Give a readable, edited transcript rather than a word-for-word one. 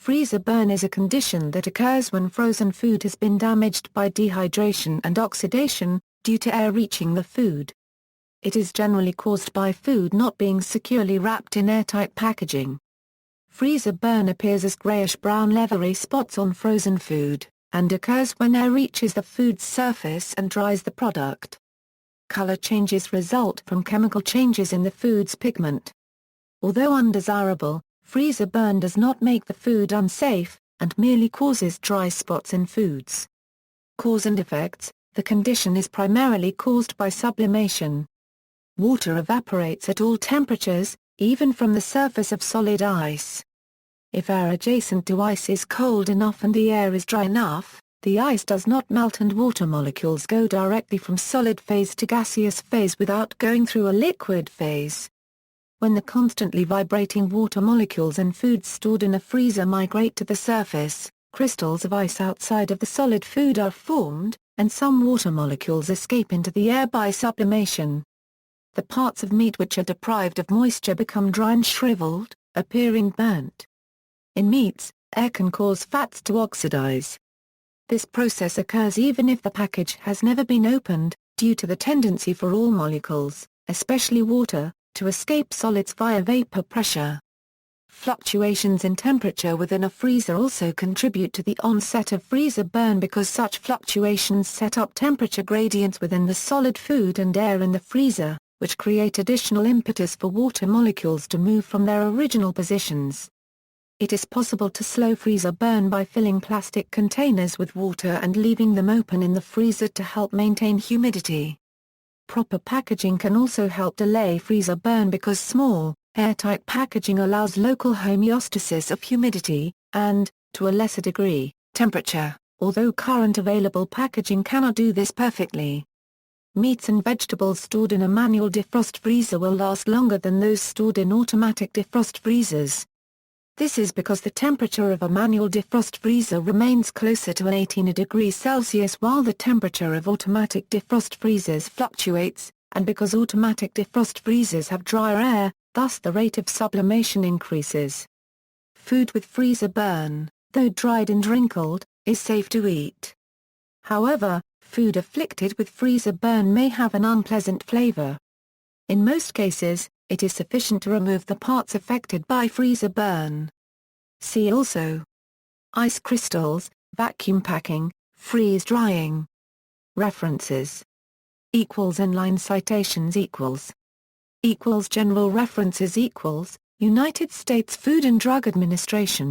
Freezer burn is a condition that occurs when frozen food has been damaged by dehydration and oxidation, due to air reaching the food. It is generally caused by food not being securely wrapped in airtight packaging. Freezer burn appears as grayish-brown leathery spots on frozen food, and occurs when air reaches the food's surface and dries the product. Color changes result from chemical changes in the food's pigment. Although undesirable, freezer burn does not make the food unsafe, and merely causes dry spots in foods. Cause and effects: the condition is primarily caused by sublimation. Water evaporates at all temperatures, even from the surface of solid ice. If air adjacent to ice is cold enough and the air is dry enough, the ice does not melt and water molecules go directly from solid phase to gaseous phase without going through a liquid phase. When the constantly vibrating water molecules in foods stored in a freezer migrate to the surface, crystals of ice outside of the solid food are formed, and some water molecules escape into the air by sublimation. The parts of meat which are deprived of moisture become dry and shriveled, appearing burnt. In meats, air can cause fats to oxidize. This process occurs even if the package has never been opened, due to the tendency for all molecules, especially water, to escape solids via vapor pressure. Fluctuations in temperature within a freezer also contribute to the onset of freezer burn because such fluctuations set up temperature gradients within the solid food and air in the freezer, which create additional impetus for water molecules to move from their original positions. It is possible to slow freezer burn by filling plastic containers with water and leaving them open in the freezer to help maintain humidity. Proper packaging can also help delay freezer burn because small, airtight packaging allows local homeostasis of humidity, and, to a lesser degree, temperature, although current available packaging cannot do this perfectly. Meats and vegetables stored in a manual defrost freezer will last longer than those stored in automatic defrost freezers. This is because the temperature of a manual defrost freezer remains closer to 18 degrees Celsius while the temperature of automatic defrost freezers fluctuates, and because automatic defrost freezers have drier air, thus the rate of sublimation increases. Food with freezer burn, though dried and wrinkled, is safe to eat. However, food afflicted with freezer burn may have an unpleasant flavor. In most cases, it is sufficient to remove the parts affected by freezer burn. See also: ice crystals, vacuum packing, freeze drying. References. Inline citations General references United States Food and Drug Administration.